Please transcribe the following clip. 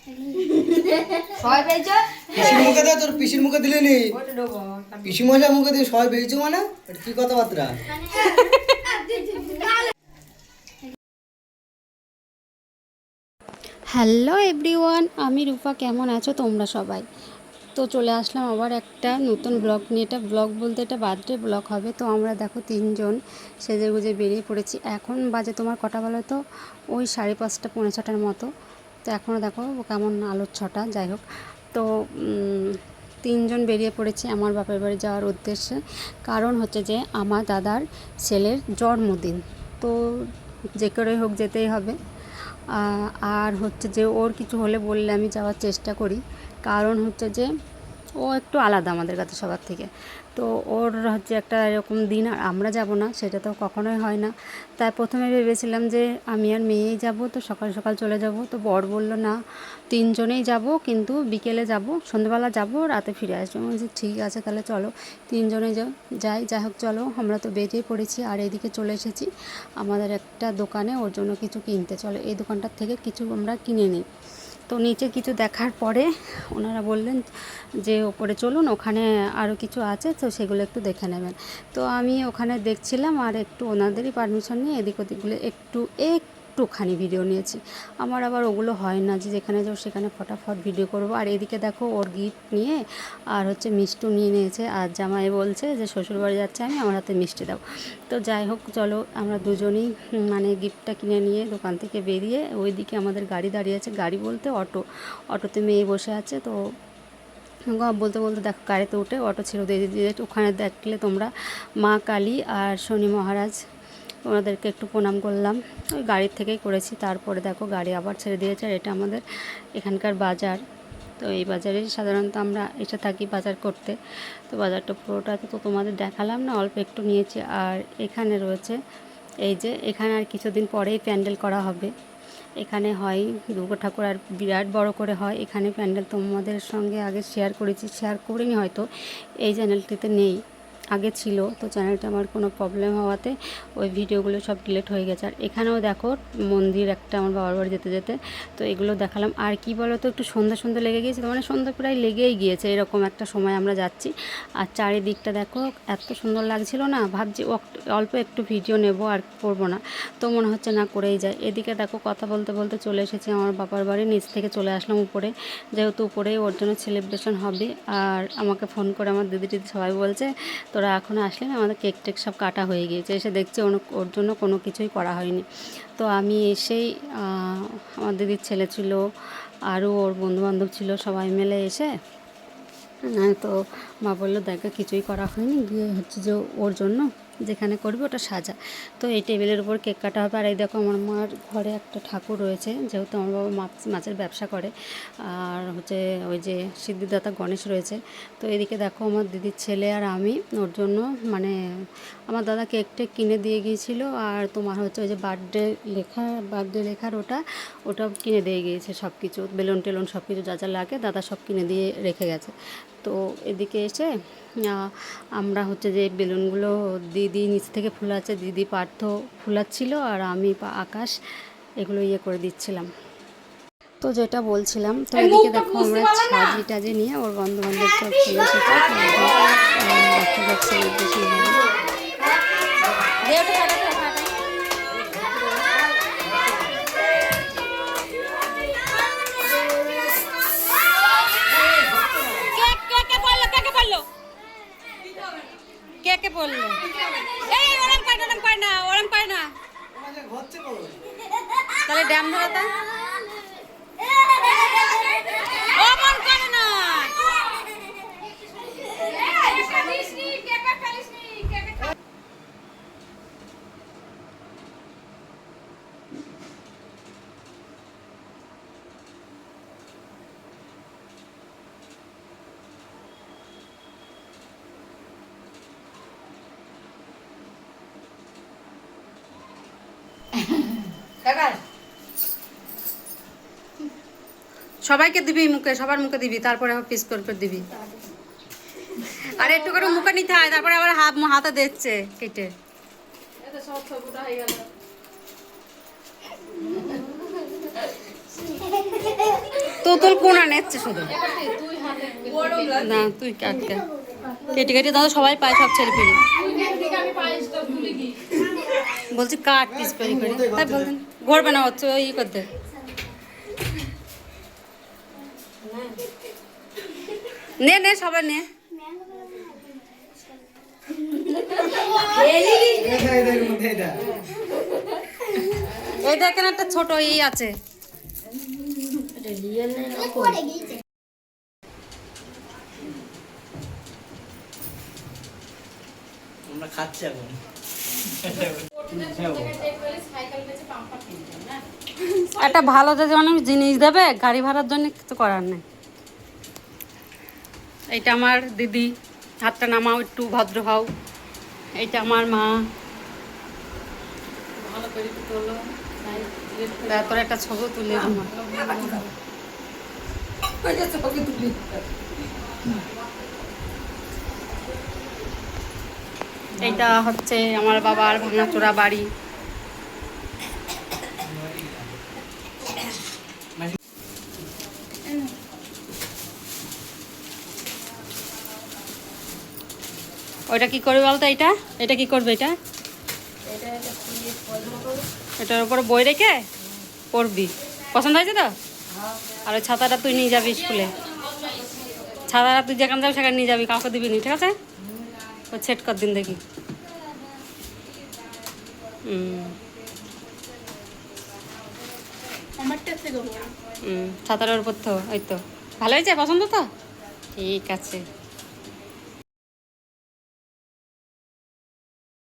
সবাই পেয়েছো? পিসির মুখে দে, তোর পিসির মুখে দিলে নি পিসি মজা মুখে দিয়ে সবাই পেয়েছো মানে এটা কি কথাবার্তা? হ্যালো এভরিওয়ান, আমি রূপা। কেমন আছো তোমরা সবাই? তো চলে আসলাম আবার একটা নতুন ব্লগ নিয়ে। এটা ব্লগ বলতে এটা বার্থডে ব্লগ হবে। তো আমরা দেখো তিনজন সেজে গুজে বেরিয়ে পড়েছি। এখন বাজে তোমার কটা বলো তো? ওই 5:30 পৌনে 6টার মতো। তো এখনও দেখো কেমন আলোর ছটা, যাই হোক। তো তিনজন বেরিয়ে পড়েছি আমার বাপের বাড়ি যাওয়ার উদ্দেশ্যে। কারণ হচ্ছে যে আমার দাদার ছেলের জন্মদিন, তো যে করে হোক যেতেই হবে। আর হচ্ছে যে ওর কিছু হলে বললে আমি যাওয়ার চেষ্টা করি, কারণ হচ্ছে যে ও একটু আলাদা আমাদের কাছে সবার থেকে। তো ওর হচ্ছে একটা এরকম দিন আর আমরা যাব না, সেটা তো কখনোই হয় না। তাই প্রথমে ভেবেছিলাম যে আমি আর মেয়েই যাব, তো সকাল সকাল চলে যাব। তো বর বলল না, তিনজনেই যাব, কিন্তু বিকেলে যাব, সন্ধ্যেবেলা যাব, রাতে ফিরে আসবো। আমি বলছি ঠিক আছে তাহলে চলো তিনজনে যাই। যাই হোক চলো, আমরা তো বেরিয়ে পড়েছি। আর এইদিকে চলে এসেছি আমাদের একটা দোকানে ওর জন্য কিছু কিনতে। চলো এই দোকানটার থেকে কিছু আমরা কিনে নিই। তো নিচে কিছু দেখার পরে ওনারা বললেন যে ওপরে চলুন, ওখানে আরও কিছু আছে, তো সেগুলো একটু দেখে নেবেন। তো আমি ওখানে দেখছিলাম আর একটু ওনাদেরই পারমিশন নিয়ে এদিক ওদিকগুলো একটুখানি ভিডিও নিয়েছি। আমার আবার ওগুলো হয় না যে যেখানে যাও সেখানে ফটাফট ভিডিও করব। আর এদিকে দেখো ওর গিফট নিয়ে আর হচ্ছে মিষ্টিও নিয়ে নিয়েছে। আর জামাই বলছে যে শ্বশুরবাড়ি যাচ্ছে আমি, আমার হাতে মিষ্টি দাও। তো যাই হোক চলো, আমরা দুজনেই মানে গিফটটা কিনে নিয়ে দোকান থেকে বেরিয়ে ওইদিকে আমাদের গাড়ি দাঁড়িয়ে আছে। গাড়ি বলতে অটোতে মেয়ে বসে আছে। তো বলতে বলতে দেখো গাড়িতে উঠে অটো ছিল দিয়ে ওখানে দেখলে তোমরা মা কালী আর শনি মহারাজ, ওনাদেরকে একটু প্রণাম করলাম। ওই গাড়ির থেকেই করেছি। তারপরে দেখো গাড়ি আবার ছেড়ে দিয়েছে। আর এটা আমাদের এখানকার বাজার। তো এই বাজারে সাধারণত আমরা এসে থাকি বাজার করতে। তো বাজারটা পুরোটা তো তোমাদের দেখালাম না, অল্প একটু নিয়েছি। আর এখানে রয়েছে এই যে, এখানে আর কিছুদিন পরেই প্যান্ডেল করা হবে। এখানে হয় দুর্গা ঠাকুর, আর বিরাট বড় করে হয় এখানে প্যান্ডেল। তোমাদের সঙ্গে আগে শেয়ার করেছি, শেয়ার করিনি হয়তো, এই চ্যানেলটিতে নেই, আগে ছিল। তো চ্যানেলটা আমার কোনো প্রবলেম হওয়াতে ওই ভিডিওগুলো সব ডিলিট হয়ে গেছে। আর এখানেও দেখো মন্দির একটা আমার বাবার বাড়ি যেতে যেতে। তো এগুলো দেখালাম। আর কি বলো তো, একটু সন্ধ্যা লেগে গিয়েছে, মানে সন্ধ্যা প্রায় লেগেই গিয়েছে, এরকম একটা সময় আমরা যাচ্ছি। আর চারিদিকটা দেখো এত সুন্দর লাগছিল না, ভাবছি অল্প একটু ভিডিও নেব আর করবো না। তো মনে হচ্ছে না করেই যায়। এদিকে দেখো কথা বলতে বলতে চলে এসেছি আমার বাবার বাড়ি। নিচ থেকে চলে আসলাম উপরে, যেহেতু উপরেই ওর জন্য সেলিব্রেশন হবে। আর আমাকে ফোন করে আমার দিদি সবাই বলছে তোরা এখন আসলে না, আমাদের কেক টেক সব কাটা হয়ে গিয়েছে। এসে দেখছি ওর জন্য কোনো কিছুই করা হয়নি। তো আমি এসেই আমার দিদির ছেলে ছিল, আরও ওর বন্ধুবান্ধব ছিল, সবাই মিলে এসে তো মা বললো দেখো কিছুই করা হয়নি, গিয়ে হচ্ছে যে ওর জন্য যেখানে করবে ওটা সাজা। তো এই টেবিলের উপর কেক কাটা হবে। আর এই দেখো আমার মার ঘরে একটা ঠাকুর রয়েছে, যেহেতু আমার বাবা মাছের ব্যবসা করে। আর হচ্ছে ওই যে সিদ্ধিদাতা গণেশ রয়েছে। তো এদিকে দেখো আমার দিদির ছেলে আর আমি ওর জন্য মানে আমার দাদা কেক টেক কিনে দিয়ে গিয়েছিল। আর তোমার হচ্ছে ওই যে বার্থডে লেখার ওটাও কিনে দিয়ে গিয়েছে, সব কিছু বেলুন টেলুন সব কিছু যা যা লাগে দাদা সব কিনে দিয়ে রেখে গেছে। তো এদিকে এসে আমরা হচ্ছে যে বেলুনগুলো দিদি নিচ থেকে ফুলাচ্ছে, দিদি পার্থ ফুলাচ্ছিল, আর আমি আকাশ এগুলো করে দিচ্ছিলাম। তো যেটা বলছিলাম, তো এদিকে দেখো আমরা সাজি টাজি নিয়ে ওর বন্ধু বান্ধব সব ছিল, সেটা সেলিব্রেশন হবে। কে বললো? এই ওরম পায় না। তাহলে ড্যাম ধরাতা ও মন করে না। সবাইকে দিবি মুখে, সবার মুখে দিবি, তারপরে আবার পিস করে দিবি। আর একটু করে মুখে নিতে হয়, তারপরে আবার হাতে দিচ্ছে কেটে। তো পুতুল কোনা নেচ্ছে শুধু না তুই কাটতে কেটে কেটে দাও সবাই পায় সব ছেলে পেলে বলছি কাট পিস করে করে তাই বলতেন গড়বে না হচ্ছে ওই করতে নে নে সবাই নে এই দেখেন একটা ছোট ই আছে আমরা খাচ্ছি এখন একটা ভালো যদি মানুষ জিনিস দেবে গাড়ি ভাড়ার জন্য কিছু করার নেই এইটা আমার দিদি হাতটা নামাও একটু ভদ্র হও এইটা আমার মা ভালো করে তোলো তারপরে একটা ছবি তুলে এইটা হচ্ছে আমার বাবার ভাঙাচোরা বাড়ি ওইটা কি করবে বলতো এটা এটা কি করবে এটা এটার উপরে বই রেখে পড়বি পছন্দ হয়েছে তো আর ওই ছাতাটা তুই নিয়ে যাবি স্কুলে ছাতাটা তুই যেখানে যাবি সেখানে নিয়ে যাবি কাউকে দিবি নি ঠিক আছে ওই সেট কর দিন দেখি ছাতাটার উপর তো এই তো ভালো হয়েছে পছন্দ তো ঠিক আছে